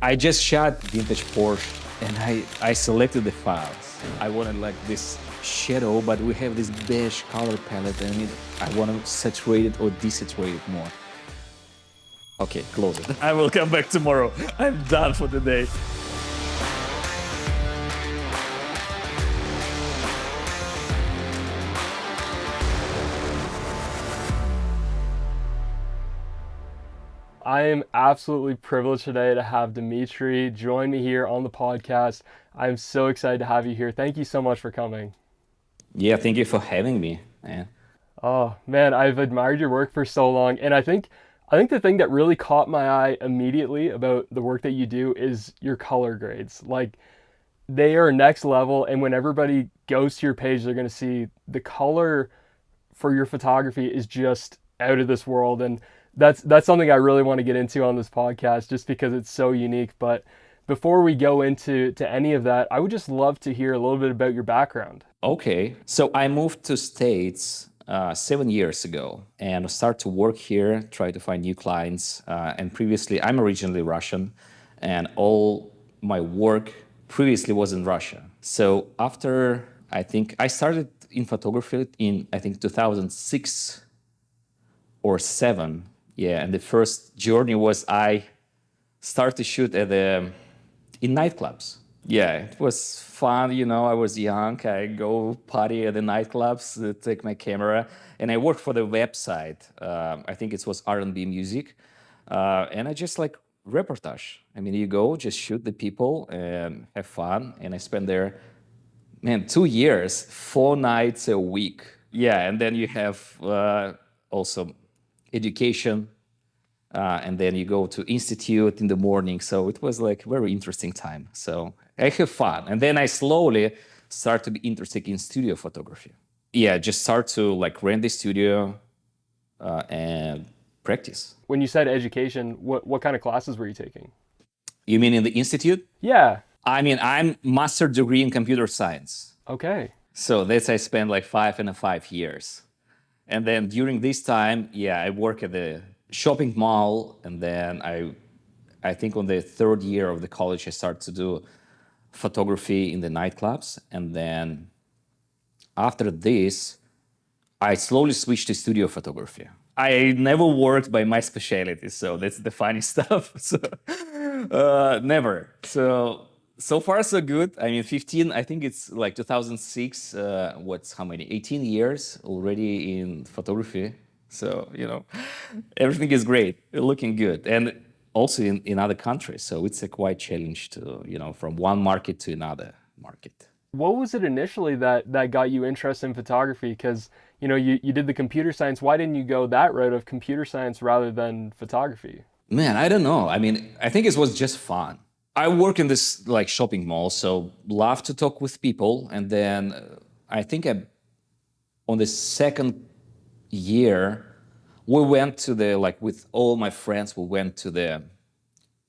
I just shot vintage Porsche and I selected the files. I wanted like this shadow, but we have this beige color palette and I want to saturate it or desaturate it more. Okay, close it. I will come back tomorrow. I'm done for the day. I am absolutely privileged today to have Dmitry join me here on the podcast. I'm so excited to have you here. Thank you so much for coming. Yeah, thank you for having me, man. Oh man, I've admired your work for so long, and I think the thing that really caught my eye immediately about the work that you do is your color grades. Like they are next level, and when everybody goes to your page, they're going to see the color for your photography is just out of this world, and that's something I really want to get into on this podcast just because it's so unique. But before we go into any of that, I would just love to hear a little bit about your background. Okay, so I moved to States 7 years ago and start to work here, try to find new clients. And previously, I'm originally Russian, and all my work previously was in Russia. So after I think I started in photography in I think 2006 or seven. Yeah, and the first journey was I started to shoot at the in nightclubs. Yeah, it was fun. I was young. I go party at the nightclubs, take my camera, and I worked for the website. I think it was R&B music, and I just like reportage. I mean, you go, just shoot the people and have fun. And I spent there, man, 2 years, 4 nights a week. Yeah, and then you have also education, and then you go to institute in the morning. So it was like very interesting time. So I have fun, and then I slowly start to be interested in studio photography. Yeah, just start to like rent the studio and practice. When you said education, what kind of classes were you taking? You mean in the institute? Yeah. I mean, I'm master degree in computer science. Okay. So that's I spent like 5.5 years. And then during this time, yeah, I work at the shopping mall, and then I think on the third year of the college, I started to do photography in the nightclubs, and then after this, I slowly switched to studio photography. I never worked by my specialty, so that's the funny stuff. So never. So far so good. I mean, 15. I think it's like 2006. What's how many? 18 years already in photography. So everything is great, looking good, and also in other countries. So it's a quite challenge to from one market to another market. What was it initially that got you interested in photography? Because you did the computer science. Why didn't you go that route of computer science rather than photography? Man, I don't know. I mean, I think it was just fun. I work in this like shopping mall, so love to talk with people. And then I think on the second year, we went to the like with all my friends. We went to the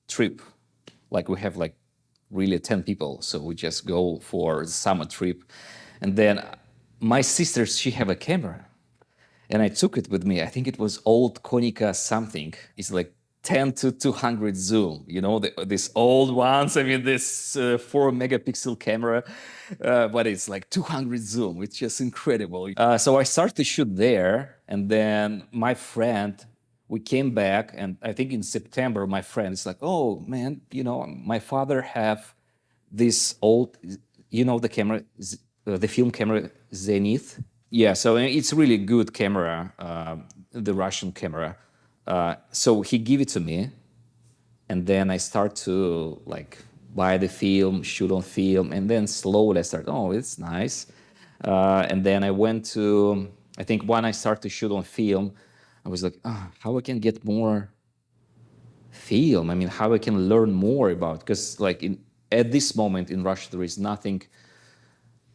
trip. Like we have like really 10 people, so we just go for the summer trip. And then my sister, she have a camera, and I took it with me. I think it was old Konica something. It's like 10 to 200 zoom, these old ones. I mean, this 4 megapixel camera, but it's like 200 zoom. It's just incredible. So I started to shoot there, and then my friend, we came back, and I think in September, my friend is like, "Oh man, my father have this old, the camera, the film camera Zenith." Yeah, so it's really good camera, the Russian camera. So he gave it to me, and then I start to like buy the film, shoot on film, and then slowly I start. Oh, it's nice. And then I went to. I think when I start to shoot on film, I was like, how I can get more film? I mean, how I can learn more about? Because like at this moment in Russia, there is nothing.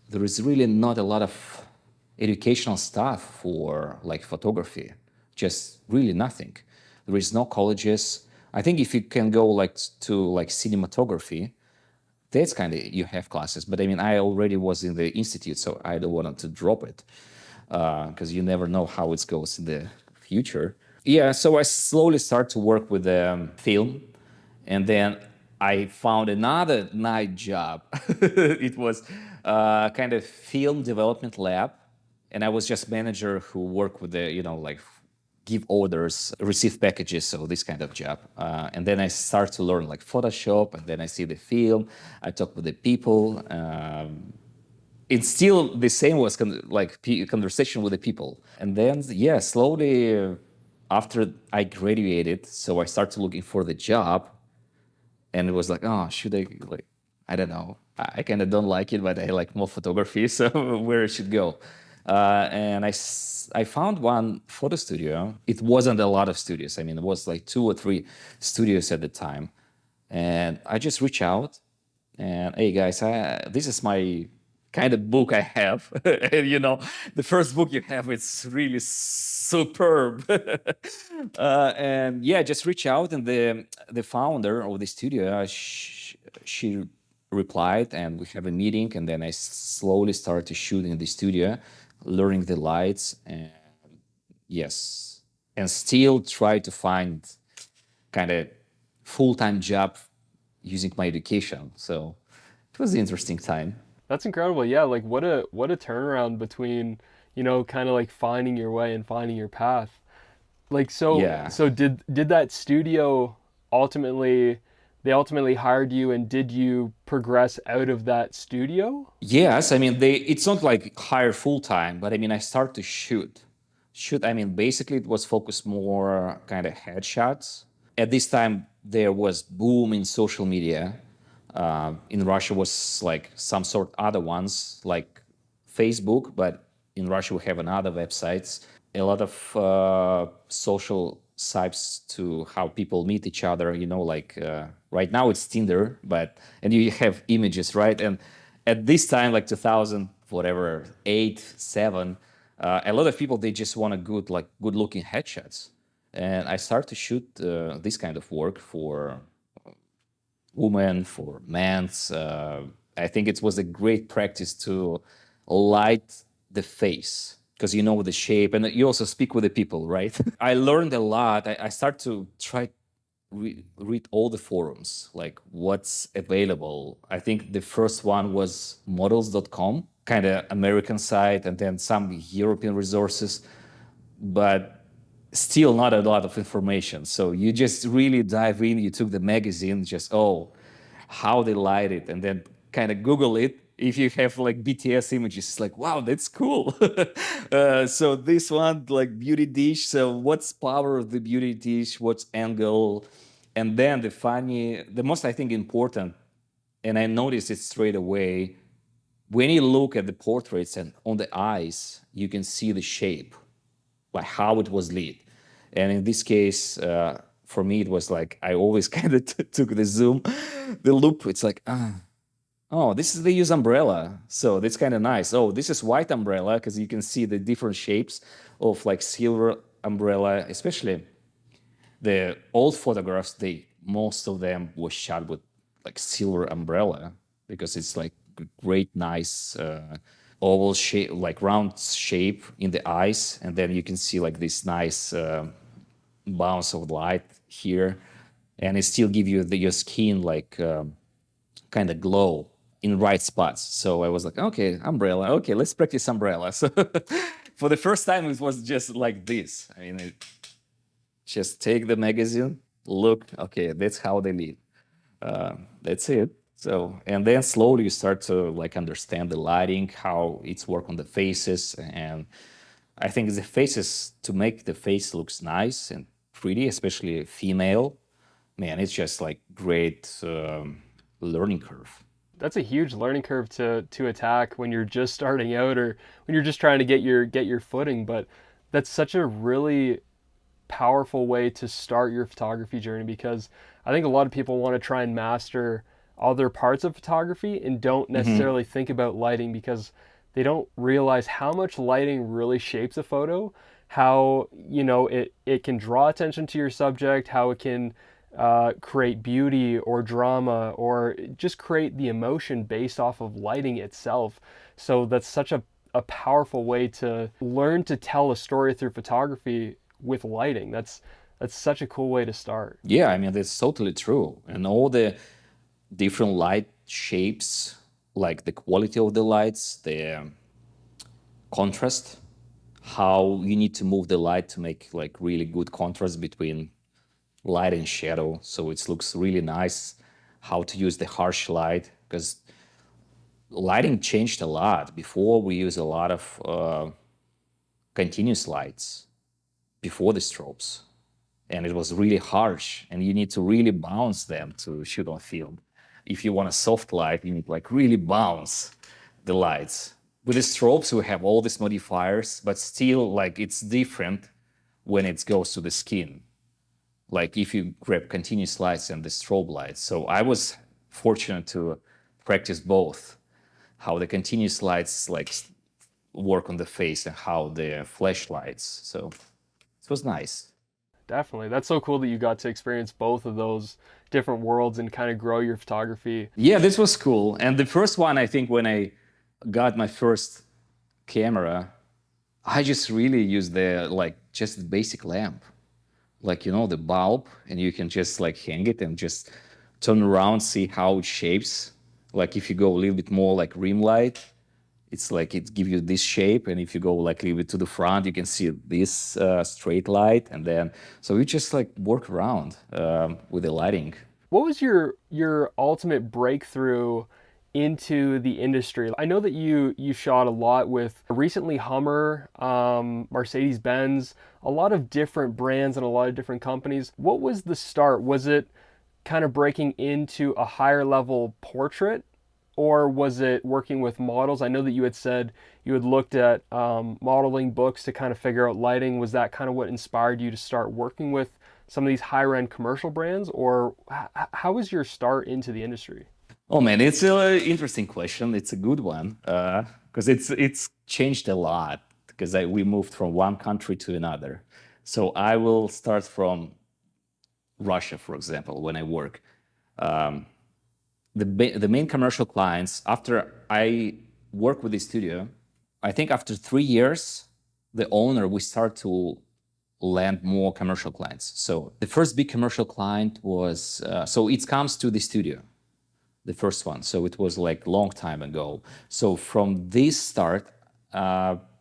There is really not a lot of educational stuff for like photography. Just really nothing. There is no colleges. I think if you can go like to like cinematography, that's kind of you have classes. But I mean, I already was in the institute, so I don't want to drop it because you never know how it goes in the future. Yeah, so I slowly start to work with film, and then I found another night job. It was kind of film development lab, and I was just manager who worked with the, like give orders, receive packages, so this kind of job. And then I start to learn like Photoshop, and then I see the film. I talk with the people. It's still the same was conversation with the people, and then yeah, slowly after I graduated, so I started looking for the job, and it was like, oh, should I like, I don't know. I kind of don't like it, but I like more photography, so where I should go. And I found one photo studio. It wasn't a lot of studios. I mean, it was like 2 or 3 studios at the time. And I just reached out and, hey guys, this is my kind of book I have. And the first book you have, it's really superb. And yeah, just reach out, and the founder of the studio, she replied, and we have a meeting, and then I slowly started to shoot in the studio, learning the lights, and yes, and still try to find kind of full-time job using my education. So it was an interesting time. That's incredible. Yeah, like what a turnaround between, kind of like finding your way and finding your path. Like so Yeah. so did that studio ultimately they ultimately hired you, and did you progress out of that studio? Yes, I mean it's not like hire full time, but I mean I start to shoot. Shoot, I mean basically it was focused more kind of headshots. At this time there was boom in social media. In Russia was like some sort other ones like Facebook, but in Russia we have another websites, a lot of social sites to how people meet each other. Like right now it's Tinder, but and you have images, right? And at this time, like 2000, whatever, 8, 7, a lot of people they just want a good looking headshots, and I start to shoot this kind of work for women, for men's. I think it was a great practice to light the face because you know the shape, and you also speak with the people, right? I learned a lot. I start to try read all the forums, like what's available. I think the first one was models.com, kind of American site, and then some European resources, but still not a lot of information. So you just really dive in. You took the magazine, just how they light it, and then kind of Google it. If you have like BTS images, it's like, wow, that's cool. So this one, like beauty dish. So what's power of the beauty dish? What's angle? And then the most I think important, and I noticed it straight away. When you look at the portraits and on the eyes, you can see the shape, like how it was lit. And in this case, for me, it was like I always kind of took the zoom, the loop. It's like, oh, this is they use umbrella, so that's kind of nice. Oh, this is white umbrella because you can see the different shapes of like silver umbrella, especially the old photographs. Most of them was shot with like silver umbrella because it's like great, nice oval shape, like round shape in the eyes, and then you can see like this nice bounce of light here, and it still give you your skin like kind of glow in right spots. So I was like, okay, umbrella. Okay, let's practice umbrella. So for the first time, it was just like this. I mean, just take the magazine, look. Okay, that's how they lead. That's it. So and then slowly you start to like understand the lighting, how it's work on the faces, and I think the faces to make the face looks nice and pretty, especially female. Man, it's just like great learning curve. That's a huge learning curve to attack when you're just starting out, or when you're just trying to get your footing, but that's such a really powerful way to start your photography journey, because I think a lot of people want to try and master other parts of photography and don't necessarily think about lighting, because they don't realize how much lighting really shapes a photo, how it can draw attention to your subject, how it can create beauty or drama, or just create the emotion based off of lighting itself. So that's such a powerful way to learn to tell a story through photography with lighting. That's such a cool way to start. Yeah, I mean that's totally true. And all the different light shapes, like the quality of the lights, the contrast, how you need to move the light to make like really good contrast between light and shadow, so it looks really nice. How to use the harsh light, because lighting changed a lot. Before we use a lot of continuous lights before the strobes, and it was really harsh, and you need to really bounce them to shoot on film. If you want a soft light, you need like really bounce the lights. With the strobes, we have all these modifiers, but still like it's different when it goes to the skin. Like if you grab continuous lights and the strobe lights. So I was fortunate to practice both, how the continuous lights like work on the face and how the flashlights. So it was nice. Definitely. That's so cool that you got to experience both of those different worlds and kind of grow your photography. Yeah, this was cool. And the first one, I think, when I got my first camera, I just really used the like just the basic lamp, like the bulb, and you can just like hang it and just turn around, see how it shapes. Like if you go a little bit more like rim light, it's like it gives you this shape, and if you go like a little bit to the front, you can see this straight light, and then so you just like work around with the lighting. What was your ultimate breakthrough into the industry? I know that you shot a lot with recently Hummer, Mercedes Benz, a lot of different brands and a lot of different companies. What was the start? Was it kind of breaking into a higher level portrait, or was it working with models? I know that you had said you had looked at modeling books to kind of figure out lighting. Was that kind of what inspired you to start working with some of these higher end commercial brands, or how was your start into the industry? Oh man, it's an interesting question. It's a good one because it's changed a lot because we moved from one country to another. So I will start from Russia, for example, when I work. Um, the main commercial clients, after I work with the studio, I think after 3 years, the owner, we start to land more commercial clients. So the first big commercial client was, so it comes to the studio, the first one. So it was like long time ago. So from this start,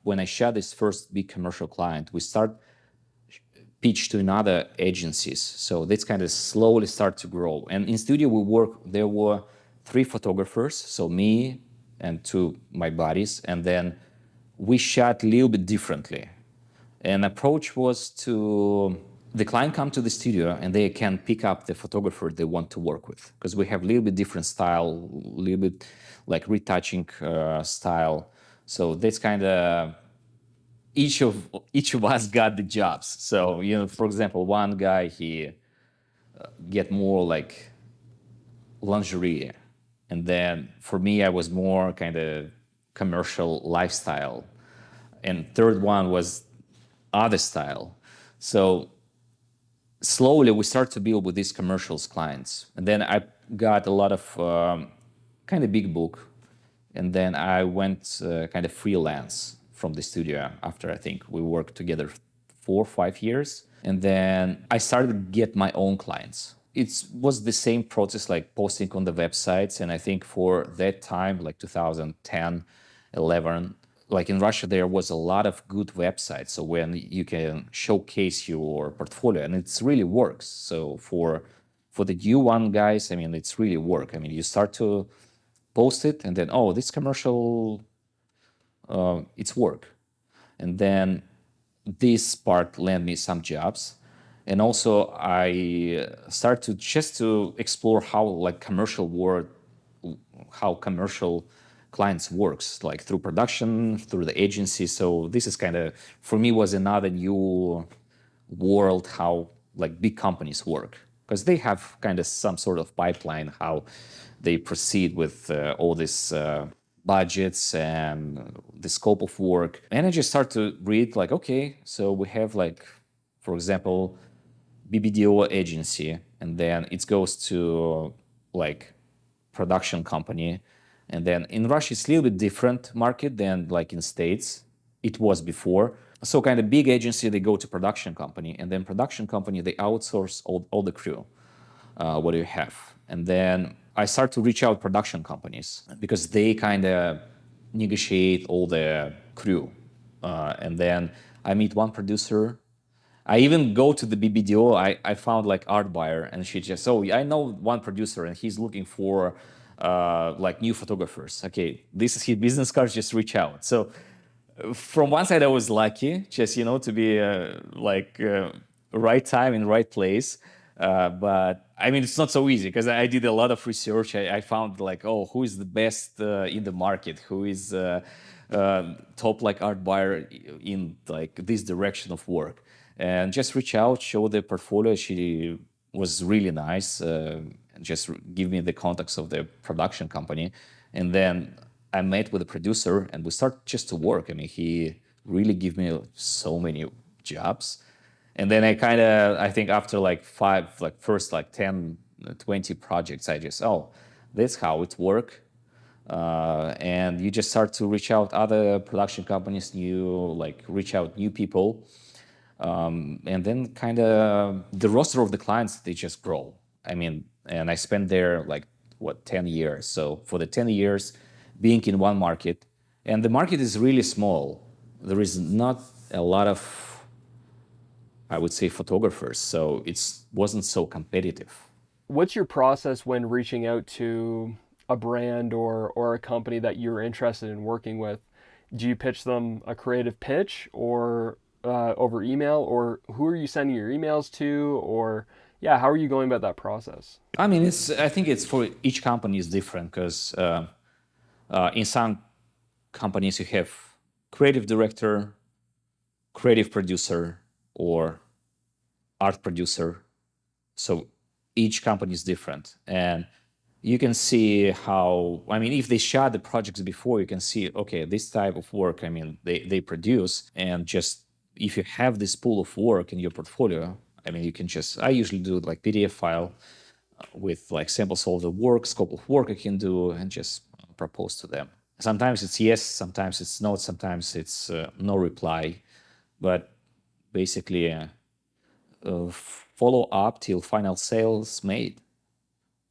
when I shot this first big commercial client, we start pitch to another agencies. So this kind of slowly start to grow. And in studio we work, there were 3 photographers, so me and 2 my buddies, and then we shot a little bit differently. And approach was to the client come to the studio and they can pick up the photographer they want to work with, because we have a little bit different style, a little bit like retouching style. So that's kind of each of us got the jobs. So for example, one guy he get more like lingerie, and then for me I was more kind of commercial lifestyle, and third one was other style. So slowly we start to build with these commercials clients, and then I got a lot of kind of big book, and then I went kind of freelance from the studio after I think we worked together 4 or 5 years, and then I started to get my own clients. It was the same process like posting on the websites, and I think for that time, like 2010, 11, like in Russia, there was a lot of good websites. So when you can showcase your portfolio, and it's really works. So for the new one guys, I mean, it's really work. I mean, you start to post it, and then this commercial, it's work, and then this part land me some jobs, and also I start to just to explore how like commercial world, how commercial clients works, like through production, through the agency. So this is kind of for me was another new world, how like big companies work, because they have kind of some sort of pipeline how they proceed with all this budgets and the scope of work. And I just start to read like, okay, so we have like, for example, BBDO agency, and then it goes to like production company. And then in Russia, it's a little bit different market than like in States it was before. So kind of big agency, they go to production company, and then production company, they outsource all the crew, what do you have. And then I start to reach out production companies because they kind of negotiate all the crew. And then I meet one producer. I even go to the BBDO. I found like art buyer, and she just, oh, I know one producer, and he's looking for like new photographers. Okay, this is his business card. Just reach out. So from one side, I was lucky, just to be right time in right place. But I mean, it's not so easy because I did a lot of research. I found like, oh, who is the best in the market? Who is top like art buyer in like this direction of work? And just reach out, show the portfolio. She was really nice. And just give me the contacts of the production company, and then I met with the producer, and we start just to work. I mean, he really gave me so many jobs. And then I think after like first like 10, 20 projects, I just, oh, that's how it work. And you just start to reach out other production companies, reach out new people. And then kind of the roster of the clients, they just grow. I mean, and I spent there like, 10 years. So for the 10 years being in one market, and the market is really small, there is not a lot of, I would say, photographers. So it wasn't so competitive. What's your process when reaching out to a brand or a company that you're interested in working with? Do you pitch them a creative pitch or over email, or who are you sending your emails to, or yeah, how are you going about that process? I mean, I think it's for each company is different because in some companies you have creative director, creative producer, or art producer. So each company is different. And you can see how, I mean, if they shot the projects before, you can see, okay, this type of work, I mean, they produce. And just if you have this pool of work in your portfolio, I mean, you can just, I usually do like PDF file with like samples of the work, scope of work I can do, and just propose to them. Sometimes it's yes, sometimes it's no, sometimes it's no reply. But basically, follow up till final sales made.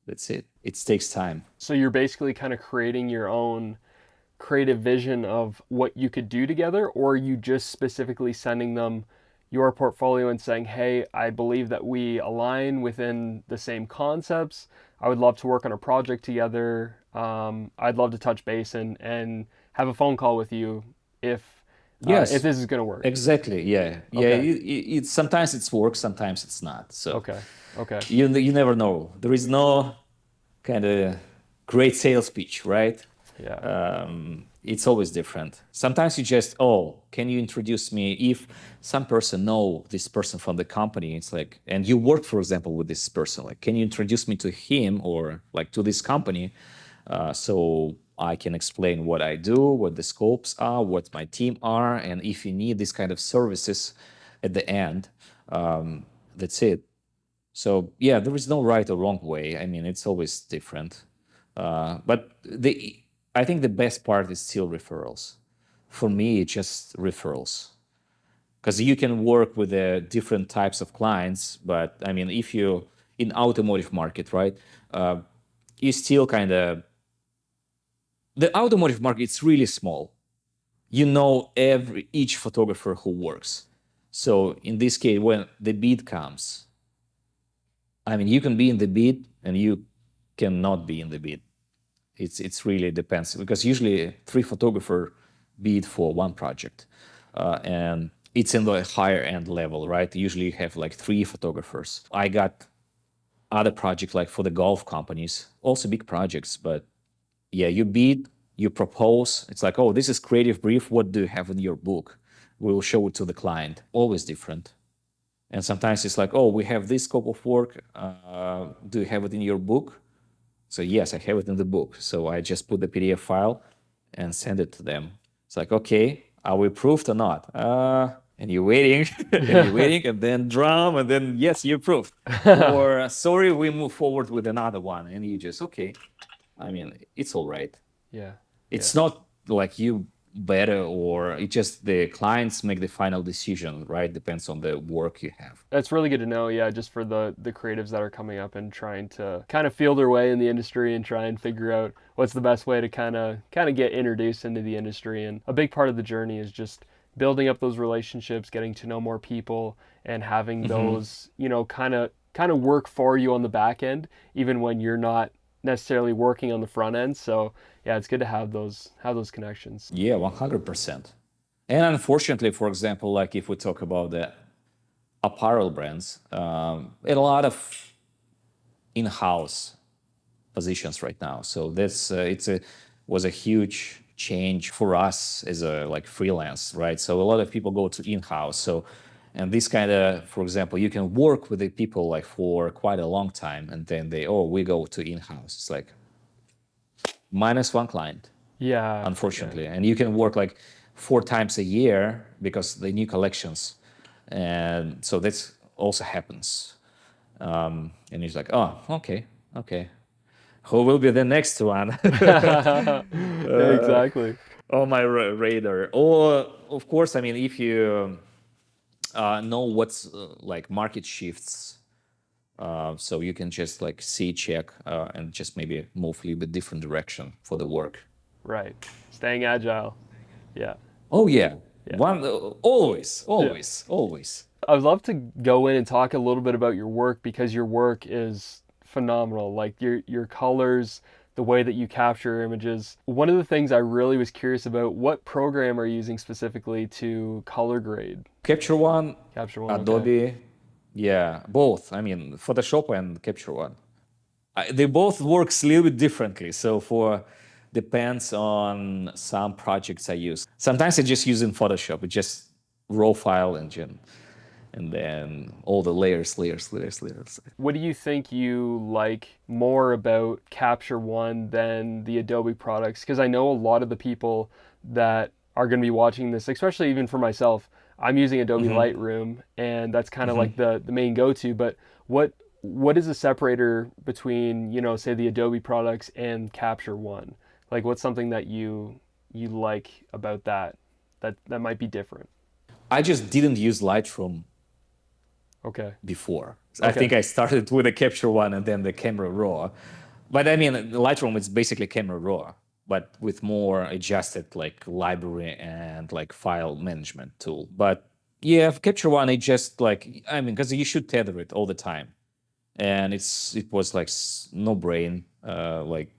That's it. It takes time. So you're basically kind of creating your own creative vision of what you could do together, or are you just specifically sending them your portfolio and saying, hey, I believe that we align within the same concepts. I would love to work on a project together. I'd love to touch base and have a phone call with you if Yes, this is going to work. exactly. Yeah, yeah. Okay. It sometimes it's work, sometimes it's not. So Okay. Okay. you never know. There is no kind of great sales pitch, right? Yeah. It's always different. Sometimes you just, oh, can you introduce me? If some person know this person from the company, it's like, and you work, for example, with this person, like, can you introduce me to him or like to this company, so I can explain what I do, what the scopes are, what my team are, and if you need this kind of services at the end, that's it. So yeah, there is no right or wrong way. I mean, it's always different. But I think the best part is still referrals. For me, it's just referrals because you can work with different types of clients. But I mean, if you in automotive market, right? You still kind of the automotive market. It's really small. You know each photographer who works. So in this case, when the bid comes, I mean, you can be in the bid and you cannot be in the bid. It's really depends because usually 3 photographer bid for one project, and it's in the higher end level, right? Usually you have like 3 photographers. I got other projects like for the golf companies, also big projects, but yeah, you bid, you propose. It's like, oh, this is creative brief. What do you have in your book? We will show it to the client. Always different. And sometimes it's like, oh, we have this scope of work. Do you have it in your book? So yes, I have it in the book. So I just put the PDF file and send it to them. It's like, okay, are we approved or not? And you're waiting, and you're waiting, and then drum, and then yes, you approved. Or sorry, we move forward with another one, and you just okay. I mean, it's all right. Yeah. Yeah. It's not like you. better, or it just the clients make the final decision, right? Depends on the work you have. That's really good to know. Yeah, just for the creatives that are coming up and trying to kind of feel their way in the industry and try and figure out what's the best way to kind of get introduced into the industry. And a big part of the journey is just building up those relationships, getting to know more people, and having Hmm. those, kind of work for you on the back end, even when you're not necessarily working on the front end. So yeah, it's good to have those connections. Yeah, 100%. And unfortunately, for example, like if we talk about the apparel brands, a lot of in-house positions right now. So this it's a was a huge change for us as a like freelance, right? So a lot of people go to in-house. So and this kind of, for example, you can work with the people like for quite a long time, and then we go to in-house. It's like minus one client, Yeah, yeah. unfortunately, and you can work like 4 times a year because the new collections, and so that's also happens. And it's like, oh, okay, okay, who will be the next one Exactly. on my radar? Or, of course, I mean, if you know what's like market shifts, so you can just like see, check, and just maybe move a little bit different direction for the work. Right. Staying agile. Yeah. Oh yeah, Yeah. one always, Yeah. always, always. I would love to go in and talk a little bit about your work because your work is phenomenal. Like your colors, the way that you capture images. One of the things I really was curious about, what program are you using specifically to color grade? Capture One, Capture One, okay. Adobe, yeah, both. I mean, Photoshop and Capture One. They both works a little bit differently. So for depends on some projects I use. Sometimes I just use in Photoshop. It's just raw file engine, and then all the layers, layers, layers, layers. What do you think you like more about Capture One than the Adobe products? Because I know a lot of the people that are going to be watching this, especially even for myself, I'm using Adobe Hmm. Lightroom, and that's kind of like Hmm. the main go-to. But what is the separator between, say the Adobe products and Capture One? Like, what's something that you like about that might be different? I just didn't use Lightroom Okay, before. I okay, think I started with the Capture One and then the Camera Raw. But I mean, Lightroom is basically Camera Raw, but with more adjusted like library and like file management tool. But yeah, Capture One, it just like I mean, because you should tether it all the time, and it was like no brain. Like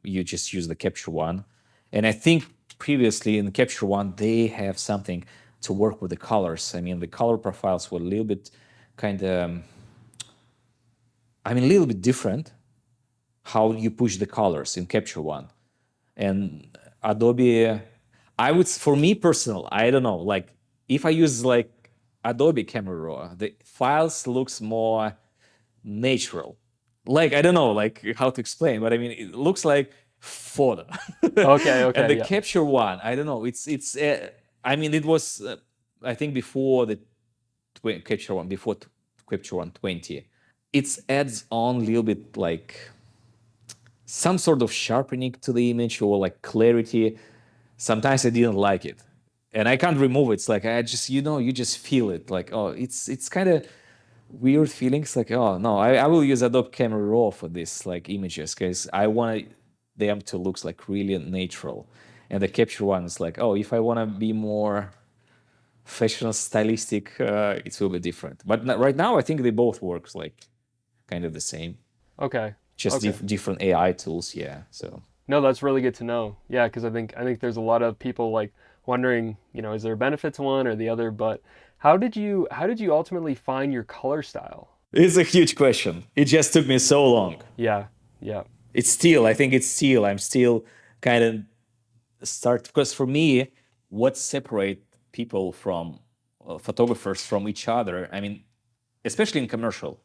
you just use the Capture One, and I think previously in the Capture One they have something to work with the colors. I mean, the color profiles were a little bit kind of, I mean, a little bit different how you push the colors in Capture One. And Adobe, I would, for me personal, I don't know, like if I use like Adobe Camera Raw, the files looks more natural. Like I don't know, like how to explain, but I mean, it looks like photo. okay, And okay, the yeah, Capture One, I don't know, it's. I mean, it was, I think before the Capture One, before Capture One 20, it adds on a little bit like some sort of sharpening to the image or like clarity. Sometimes I didn't like it, and I can't remove it. It's like I just, you just feel it. Like, oh, it's kind of weird feelings. Like, oh no, I will use Adobe Camera Raw for this like images because I want them to look like really natural. And the Capture One is like, oh, if I want to be more fashion stylistic, it will be different. But right now, I think they both works like kind of the same, okay, just okay. different AI tools. Yeah, so. No, that's really good to know. Yeah, because I think there's a lot of people like wondering, is there a benefit to one or the other? But how did you ultimately find your color style? It's a huge question. It just took me so long. Yeah, yeah, I think I'm still kind of start, because for me, what separate people from photographers from each other, I mean, especially in commercial,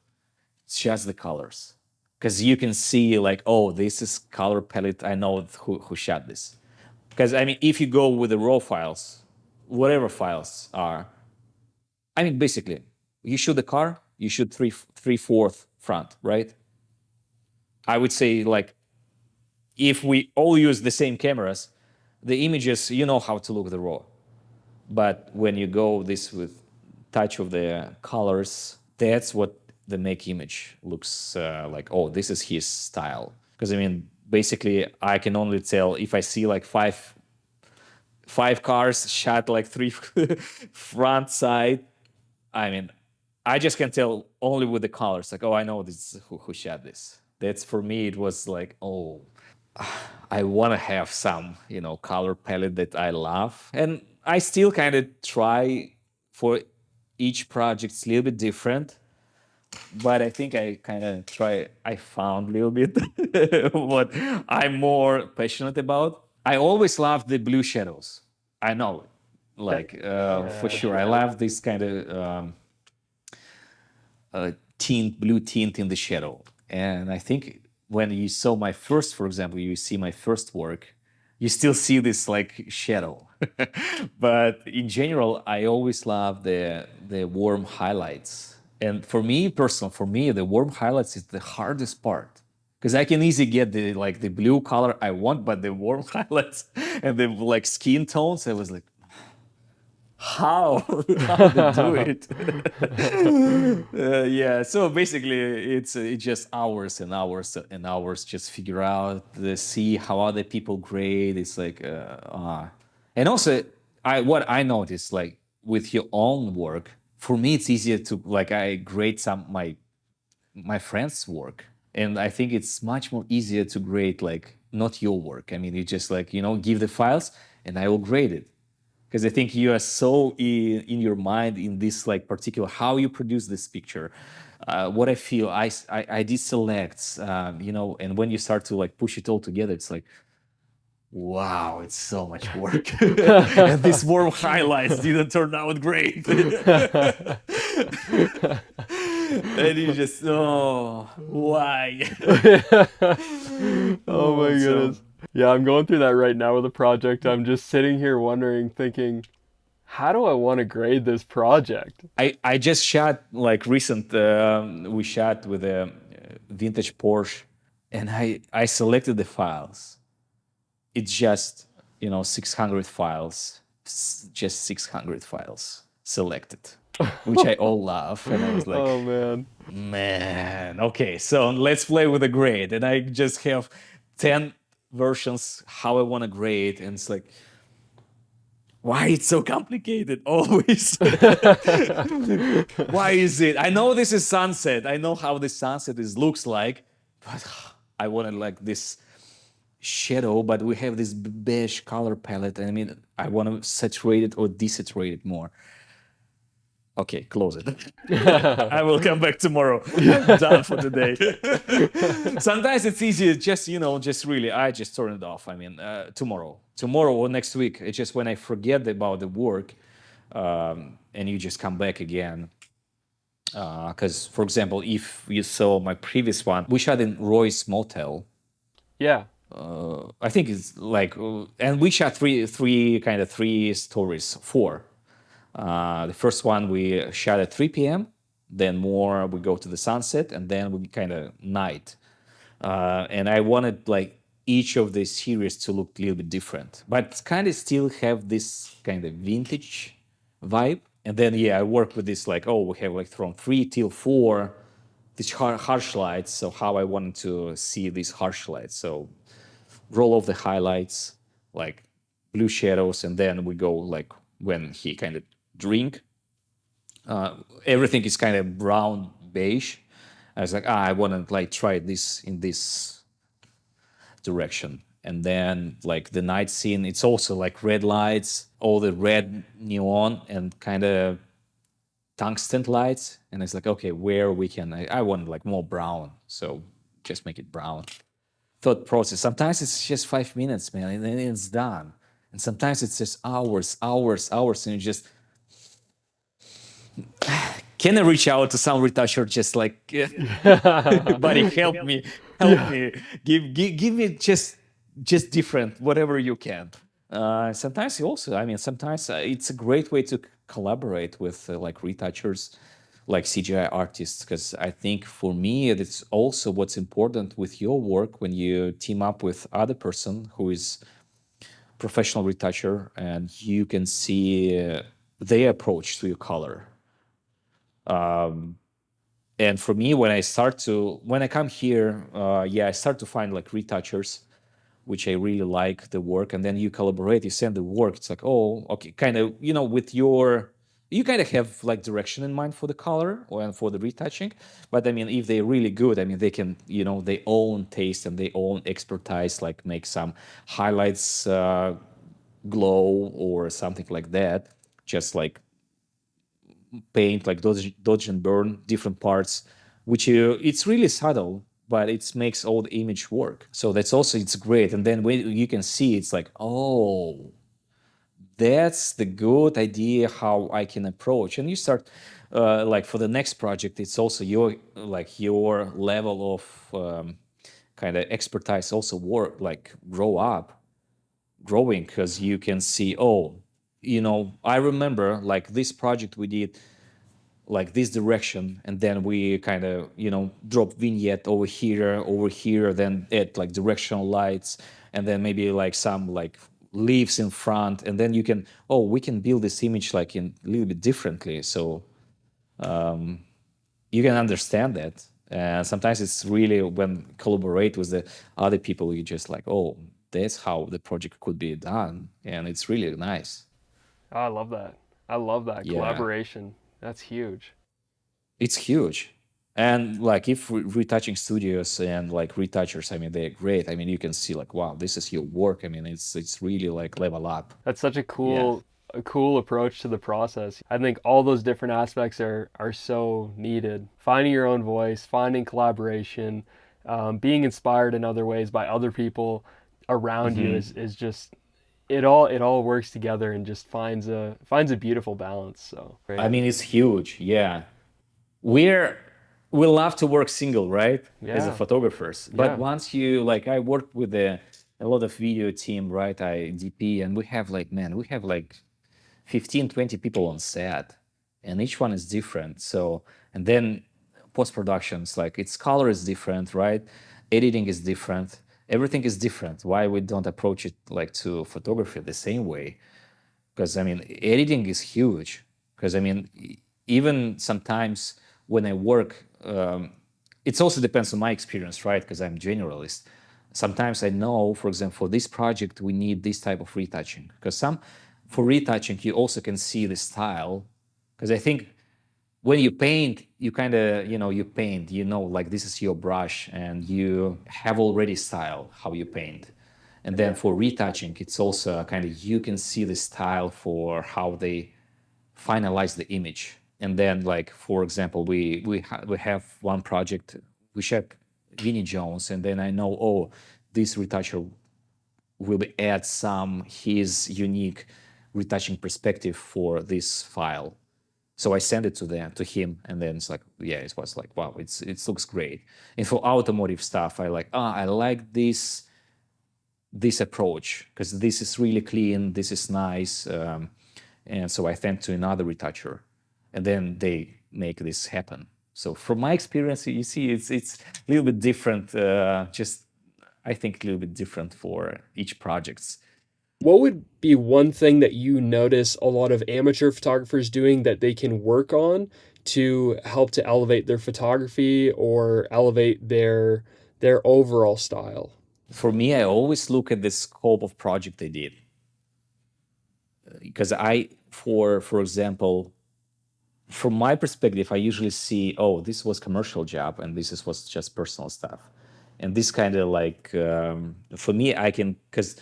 it's just the colors. Because you can see like, oh, this is color palette. I know who shot this. Because I mean, if you go with the raw files, whatever files are, I mean, basically, you shoot the car, you shoot three fourth front, right? I would say like if we all use the same cameras, the images, you know how to look the raw. But when you go this with touch of the colors, that's what the make image looks like. Oh, this is his style. Because I mean, basically, I can only tell if I see like five cars shot like three front side. I mean, I just can tell only with the colors. Like, oh, I know this is who shot this. That's for me. It was like, oh, I want to have some, color palette that I love, and I still kind of try for each project. It's a little bit different, but I think I kind of try. I found a little bit what I'm more passionate about. I always loved the blue shadows. I know, like for Yeah. sure. I love this kind of blue tint in the shadow. And I think when you saw my first, for example, you see my first work, you still see this like shadow. But in general, I always love the warm highlights. And for me, the warm highlights is the hardest part. Because I can easily get the blue color I want, but the warm highlights and the like skin tones, I was like, how how to do it. Yeah, so basically it's just hours and hours and hours just figure out see how other people grade. It's like and also what I noticed, like with your own work, for me it's easier to like I grade some my friends work, and I think it's much more easier to grade like not your work. I mean, you just like give the files and I will grade it, because I think you are so in your mind in this like particular how you produce this picture. What I feel, I did selects, and when you start to like push it all together, it's like, wow, it's so much work, and these warm highlights didn't turn out great, and you just why? Oh my So goodness. Yeah, I'm going through that right now with a project. I'm just sitting here wondering, thinking, how do I want to grade this project? I just shot like recent. We shot with a vintage Porsche, and I selected the files. It's just 600 files, just 600 files selected, which I all love, and I was like, Oh man. man, okay, so let's play with a grade, and I just have 10 versions how I want to grade, and it's like, why it's so complicated always? Why is it? I know this is sunset. I know how the sunset looks like, but I wanted like this shadow, but we have this beige color palette. I mean, I want to saturate it or desaturate it more. Okay, close it. I will come back tomorrow. I'm done for the day. Sometimes it's easier, just really, I just turn it off. I mean, tomorrow or next week. It's just when I forget about the work, and you just come back again. Because, for example, if you saw my previous one, we shot in Roy's Motel. Yeah. I think it's like, and we shot three stories, four. The first one we shot at 3 p.m. Then more we go to the sunset, and then we kind of night. And I wanted like each of the series to look a little bit different, but kind of still have this kind of vintage vibe. And then I work with this like, we have like from 3 till 4 these harsh lights. So how I wanted to see these harsh lights. So roll off the highlights, like blue shadows, and then we go like when he kind of drink. Everything is kind of brown beige. I was like, I want to like try this in this direction. And then like the night scene, it's also like red lights, all the red neon and kind of tungsten lights. And it's like, okay, where we can, I want like more brown. So just make it brown. Thought process. Sometimes it's just 5 minutes, man, and then it's done. And sometimes it's just hours, and you just can I reach out to some retoucher, just like, buddy, help me, give me just different, whatever you can. Sometimes sometimes it's a great way to collaborate with like retouchers, like CGI artists, because I think for me it's also what's important with your work when you team up with other person who is professional retoucher, and you can see their approach to your color. And for me, when I come here, yeah, I start to find like retouchers, which I really like the work, and then you collaborate, you send the work. It's like, oh, okay, kind of, with you kind of have like direction in mind for the color or for the retouching. But I mean, if they're really good, I mean, they can, their own taste and their own expertise, like make some highlights glow or something like that. Just like paint, like dodge and burn different parts, which it's really subtle, but it makes all the image work. So it's great. And then when you can see, it's like, oh, that's the good idea how I can approach. And you start like for the next project, it's also your level of kind of expertise also growing, because you can see, oh, I remember like this project we did like this direction, and then we kind of drop vignette over here, then add like directional lights, and then maybe like some like leaves in front, and then we can build this image like in a little bit differently, so you can understand that. And sometimes it's really when collaborate with the other people, you just like, oh, that's how the project could be done, and it's really nice. Oh, I love that. I love that Yeah. collaboration. That's huge. It's huge. And like if retouching studios and like retouchers, I mean, they're great. I mean, you can see like, wow, this is your work. I mean, it's really like level up. That's such Yeah. a cool approach to the process. I think all those different aspects are so needed. Finding your own voice, finding collaboration, being inspired in other ways by other people around you Hmm. is just it all works together and just finds a beautiful balance. So I great. mean, it's huge. Yeah. We're we love to work single, right? As a Yeah. photographers. But Yeah. once I worked with a lot of video team, right? I DP, and we have like, man, we have like 15, 20 people on set, and each one is different. So, and then post productions, like its color is different, right? Editing is different. Everything is different. Why we don't approach it like to photography the same way? Because I mean, editing is huge. Because I mean, even sometimes when I work, it also depends on my experience, right? Because I'm generalist. Sometimes I know, for example, for this project we need this type of retouching. Because for retouching you also can see the style. Because I think when you paint, you kind of you paint, like this is your brush, and you have already style how you paint. And then for retouching, it's also kind of you can see the style for how they finalize the image. And then, like for example, we have one project, we check Vinnie Jones, and then I know, oh, this retoucher will add some his unique retouching perspective for this file. So I send it to him, and then it's like, yeah, it was like, wow, it looks great. And for automotive stuff, I like this approach because this is really clean, this is nice, and so I send to another retoucher, and then they make this happen. So from my experience, you see, it's a little bit different. Just I think a little bit different for each projects. What would be one thing that you notice a lot of amateur photographers doing that they can work on to help to elevate their photography or elevate their overall style? For me, I always look at the scope of project they did, because for example, from my perspective, I usually see, oh, this was commercial job and was just personal stuff. And this kind of like, for me, I can, because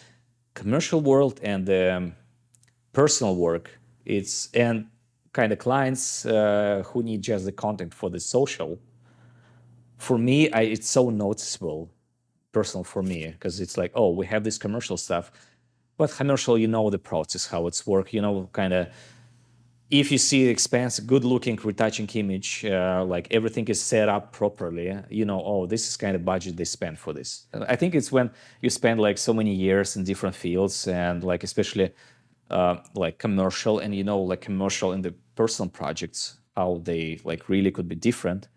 commercial world and personal work, and kind of clients who need just the content for the social, for me, it's so noticeable, personal for me, because it's like, oh, we have this commercial stuff, but commercial, the process, how it's work, kind of, if you see expensive, good-looking retouching image, like everything is set up properly, oh, this is kind of budget they spend for this. I think it's when you spend like so many years in different fields, and like especially like commercial, and like commercial in the personal projects, how they like really could be different.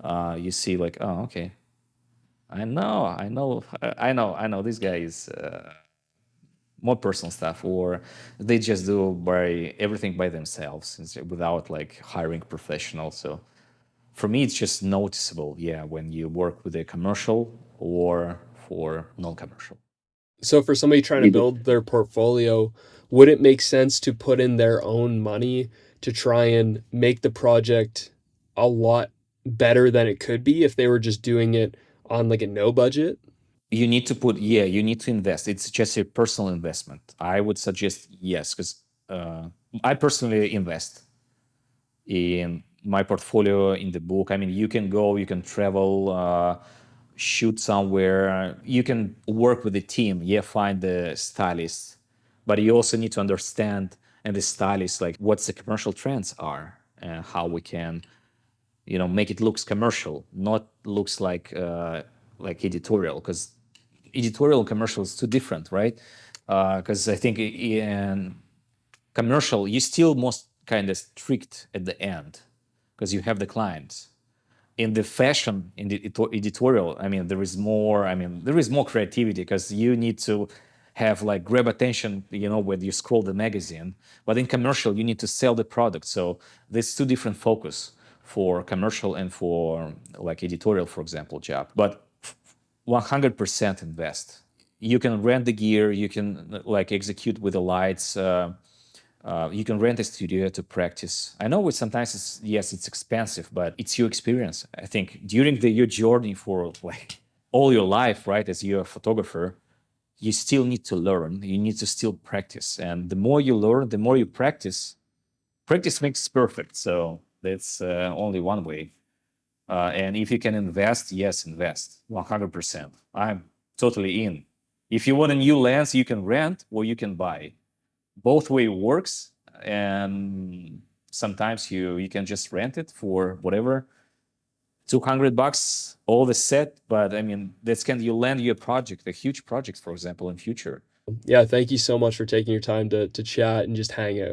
You see, like, oh, okay, I know. This guy is more personal stuff, or they just do by everything by themselves without like hiring professionals. So for me, it's just noticeable, yeah, when you work with a commercial or for non-commercial. So for somebody trying to build their portfolio, would it make sense to put in their own money to try and make the project a lot better than it could be if they were just doing it on like a no budget? You need to put, yeah, you need to invest. It's just a personal investment. I would suggest yes, because I personally invest in my portfolio in the book. I mean, you can go, you can travel, shoot somewhere, you can work with the team. Yeah, find the stylist, but you also need to understand and the stylist like what the commercial trends are and how we can, make it looks commercial, not looks like editorial, because editorial and commercial is too different, right? Because I think in commercial you still most kind of strict at the end because you have the clients. In the fashion, in the editorial, I mean, there is more creativity because you need to have like grab attention, when you scroll the magazine. But in commercial, you need to sell the product. So there's two different focus for commercial and for like editorial, for example, job. But 100% invest. You can rent the gear, you can like execute with the lights. You can rent a studio to practice. I know sometimes it's expensive, but it's your experience. I think during your journey for like all your life, right, as you're a photographer, you still need to learn. You need to still practice, and the more you learn, the more you practice. Practice makes perfect. So that's only one way. And if you can invest, yes, invest 100%. I'm totally in. If you want a new lens, you can rent or you can buy. Both way works, and sometimes you can just rent it for whatever, $200 all the set. But I mean, that's can you land your project, a huge project, for example, in future. Yeah, thank you so much for taking your time to chat and just hang out.